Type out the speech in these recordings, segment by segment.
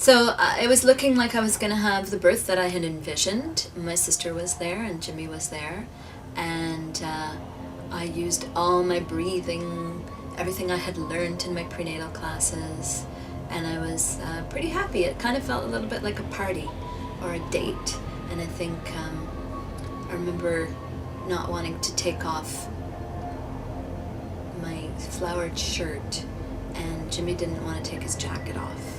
So it was looking like I was going to have the birth that I had envisioned. My sister was there and Jimmy was there, and I used all my breathing, everything I had learned in my prenatal classes, and I was pretty happy. It kind of felt a little bit like a party or a date, and I think I remember not wanting to take off my flowered shirt, and Jimmy didn't want to take his jacket off.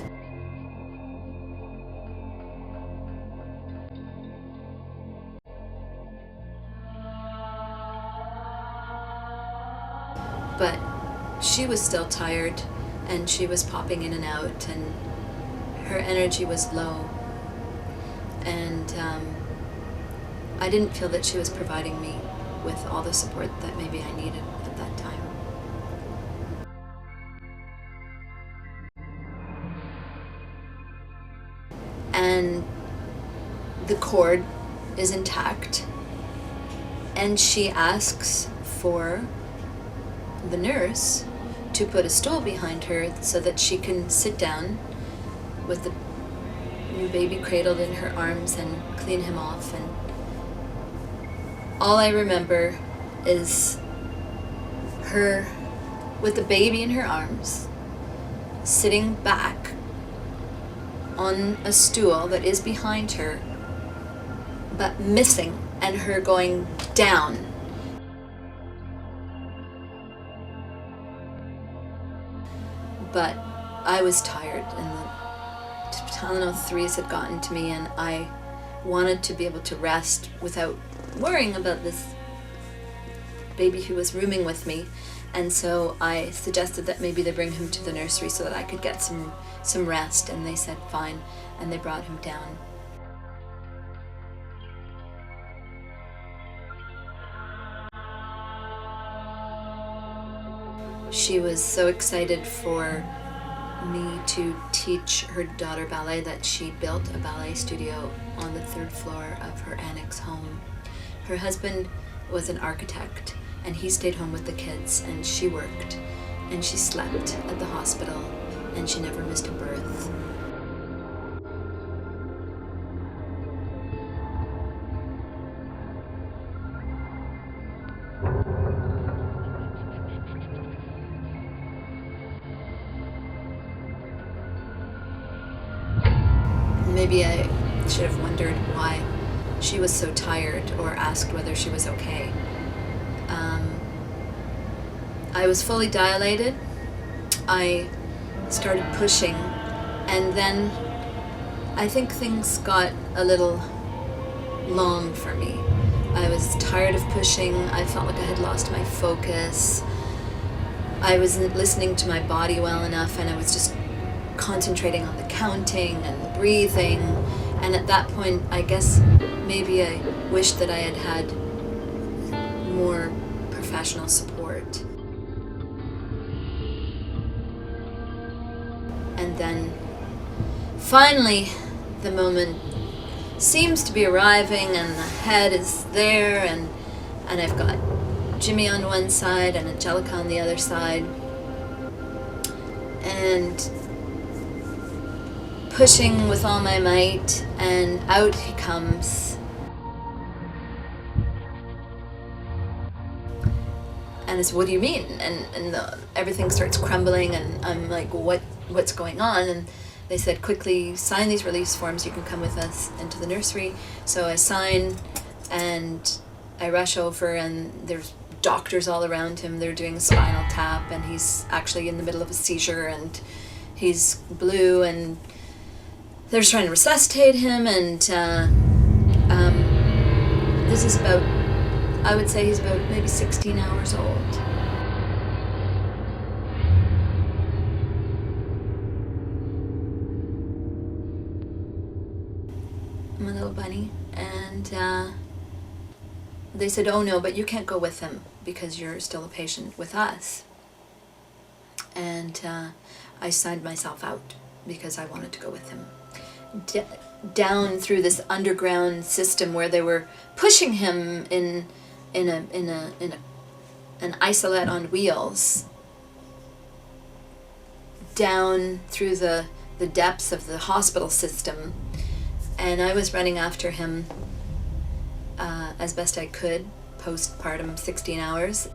But she was still tired, and she was popping in and out, and her energy was low, and I didn't feel that she was providing me with all the support that maybe I needed at that time. And the cord is intact, and she asks for the nurse to put a stool behind her so that she can sit down with the new baby cradled in her arms and clean him off. And all I remember is her with the baby in her arms, sitting back on a stool that is behind her, but missing, and her going down. But I was tired, and the Tylenol 3s had gotten to me, and I wanted to be able to rest without worrying about this baby who was rooming with me. And so I suggested that maybe they bring him to the nursery so that I could get some rest, and they said fine, and they brought him down. She was so excited for me to teach her daughter ballet that she built a ballet studio on the 3rd floor of her annex home. Her husband was an architect, and he stayed home with the kids, and she worked, and she slept at the hospital, and she never missed a birth. Maybe I should have wondered why she was so tired, or asked whether she was okay. I was fully dilated. I started pushing, and then I think things got a little long for me. I was tired of pushing. I felt like I had lost my focus. I wasn't listening to my body well enough, and I was just concentrating on the counting and the breathing. And at that point, I guess maybe I wished that I had had more professional support. And then finally the moment seems to be arriving, and the head is there, and I've got Jimmy on one side and Angelica on the other side, and pushing with all my might, and out he comes. And it's, what do you mean? And everything starts crumbling, and I'm like, what's going on? And they said, quickly sign these release forms, you can come with us into the nursery. So I sign, and I rush over, and there's doctors all around him. They're doing a spinal tap, and he's actually in the middle of a seizure, and he's blue, and they're just trying to resuscitate him. And this is about, I would say he's about maybe 16 hours old. My little bunny. And they said, oh no, but you can't go with him because you're still a patient with us. And I signed myself out because I wanted to go with him. Down through this underground system where they were pushing him in an isolette on wheels, down through the the depths of the hospital system, and I was running after him as best I could, postpartum 16 hours.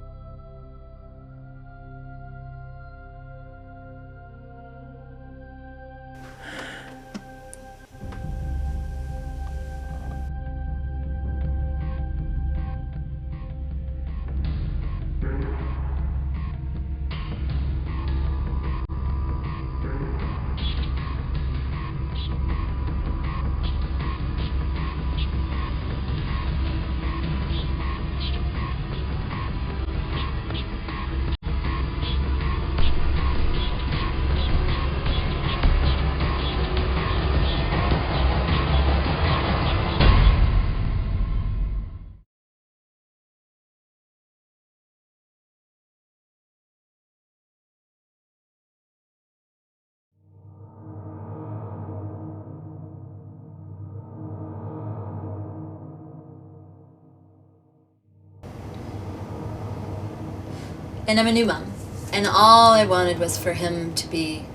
And I'm a new mom, and all I wanted was for him to be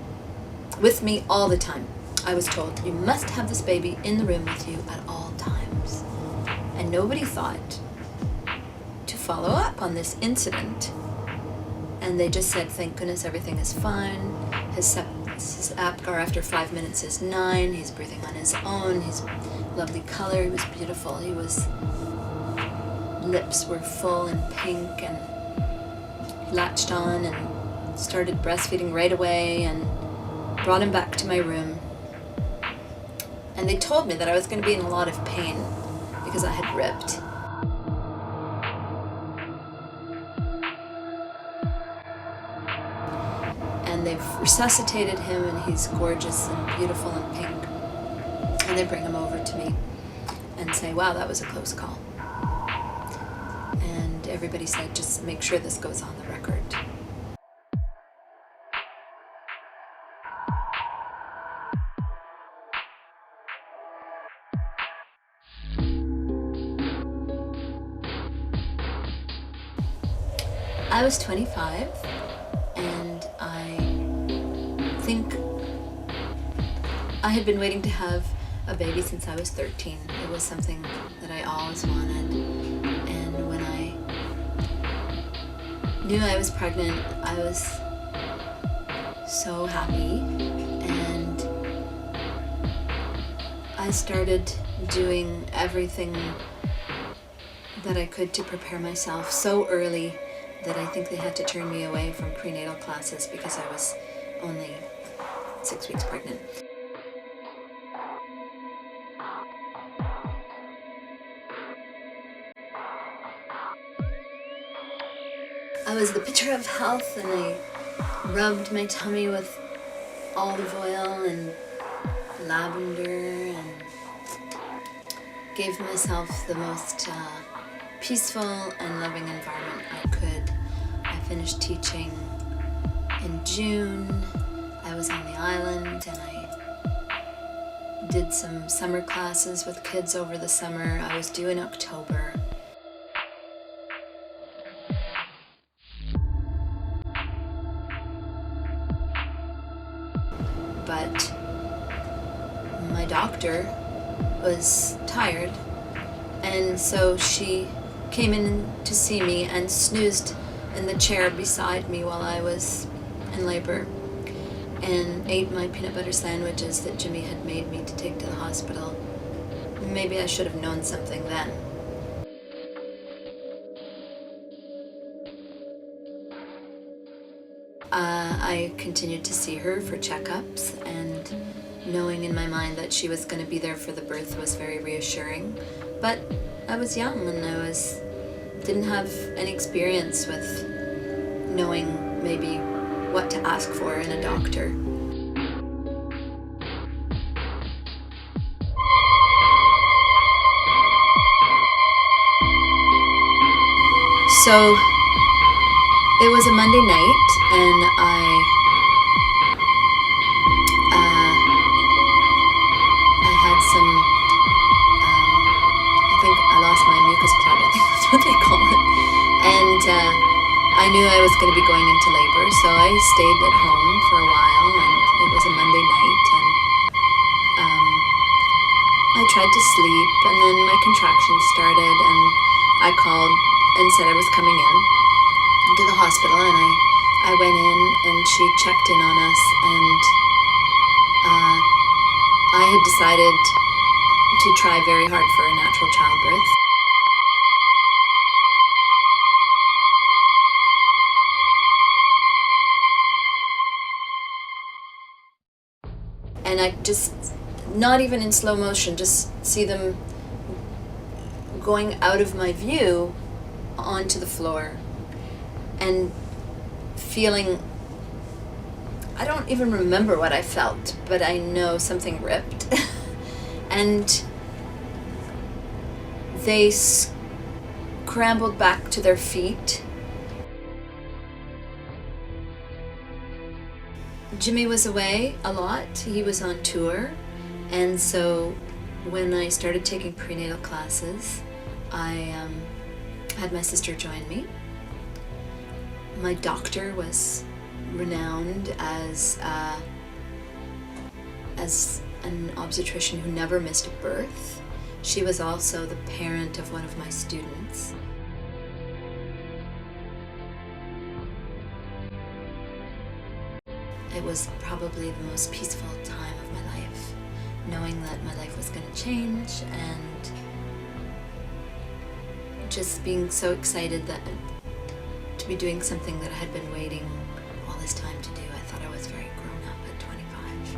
with me all the time. I was told, you must have this baby in the room with you at all times. And nobody thought to follow up on this incident. And they just said, thank goodness everything is fine. His APGAR after 5 minutes is 9. He's breathing on his own. He's lovely color. He was beautiful. Lips were full and pink, and latched on and started breastfeeding right away, and brought him back to my room. And they told me that I was going to be in a lot of pain because I had ripped. And they've resuscitated him, and he's gorgeous and beautiful and pink. And they bring him over to me and say, wow, that was a close call. And everybody said, just make sure this goes on the record. I was 25, and I think I had been waiting to have a baby since I was 13. It was something that I always wanted. And when I knew I was pregnant, I was so happy, and I started doing everything that I could to prepare myself so early that I think they had to turn me away from prenatal classes because I was only 6 weeks pregnant. I was the picture of health, and I rubbed my tummy with olive oil and lavender and gave myself the most peaceful and loving environment I could. I finished teaching in June. I was on the island, and I did some summer classes with kids over the summer. I was due in October. But my doctor was tired, and so she came in to see me and snoozed in the chair beside me while I was in labor, and ate my peanut butter sandwiches that Jimmy had made me to take to the hospital. Maybe I should have known something then. I continued to see her for checkups, and knowing in my mind that she was going to be there for the birth was very reassuring. But I was young, and didn't have any experience with knowing maybe what to ask for in a doctor. So it was a Monday night, and I had some, I think I lost my mucus plug, I think that's what they call it. And I knew I was going to be going into labor, so I stayed at home for a while, and it was a Monday night, and started, and I called and said I was coming in to the hospital, and I went in and she checked in on us, and I had decided to try very hard for a natural childbirth. And I just, not even in slow motion, just see them going out of my view onto the floor and feeling, I don't even remember what I felt, but I know something ripped. And they scrambled back to their feet. Jimmy was away a lot. He was on tour. And so when I started taking prenatal classes, I had my sister join me. My doctor was renowned as an obstetrician who never missed a birth. She was also the parent of one of my students. It was probably the most peaceful time of my life, knowing that my life was going to change, and just being so excited that to be doing something that I had been waiting all this time to do. I thought I was very grown up at 25.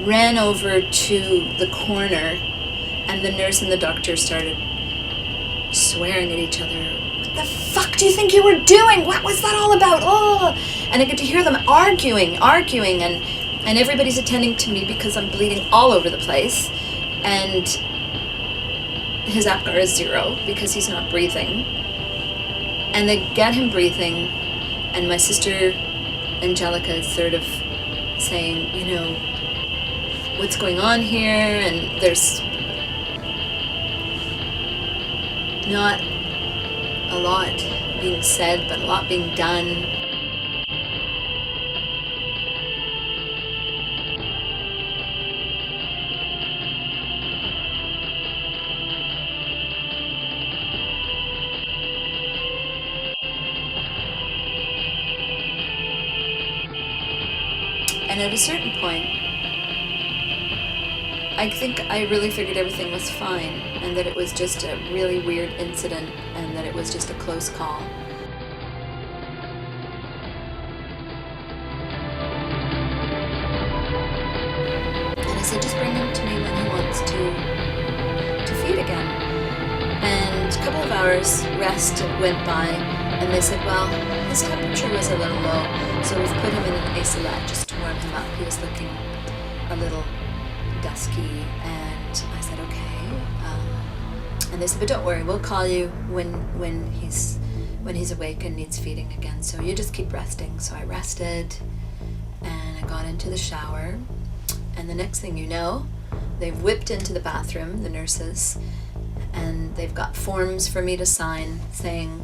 Ran over to the corner, and the nurse and the doctor started swearing at each other. What the fuck do you think you were doing? What was that all about? Oh! And I get to hear them arguing, and everybody's attending to me because I'm bleeding all over the place, and his APGAR is 0 because he's not breathing. And they get him breathing, and my sister Angelica is sort of saying, you know, what's going on here? And there's not a lot being said, but a lot being done. And at a certain point, I think I really figured everything was fine, and that it was just a really weird incident, and that it was just a close call. And I said, just bring him to me when he wants to feed again. And a couple of hours rest went by, and they said, well, his temperature was a little low, so we've put him in an isolate just to warm him up. He was looking a little dusky, and I said, okay. And they said, but don't worry, we'll call you when he's awake and needs feeding again, so you just keep resting. So I rested, and I got into the shower, and the next thing you know, they've whipped into the bathroom, the nurses, and they've got forms for me to sign saying,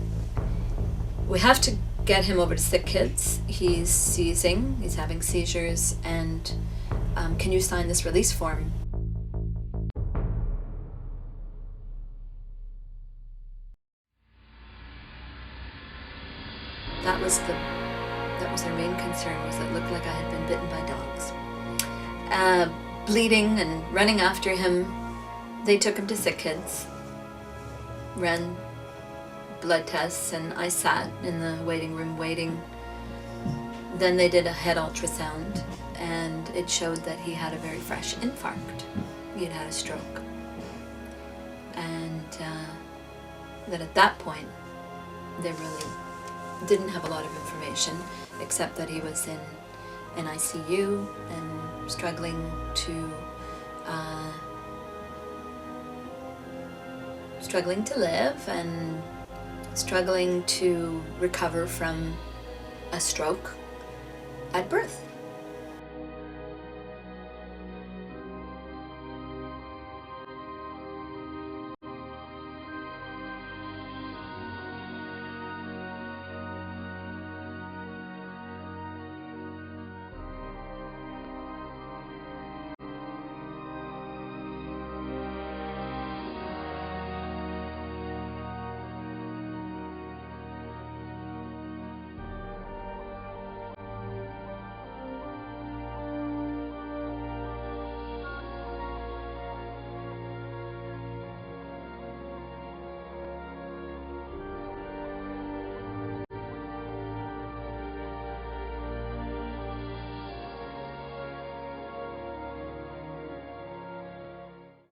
we have to get him over to sick kids. He's seizing, he's having seizures, and can you sign this release form? That was their main concern, was it looked like I had been bitten by dogs. Bleeding and running after him, they took him to sick kids, ran blood tests, and I sat in the waiting room waiting. Then they did a head ultrasound, and it showed that he had a very fresh infarct. He had had a stroke. And that at that point, they really didn't have a lot of information, except that he was in an ICU and struggling to live, and struggling to recover from a stroke at birth.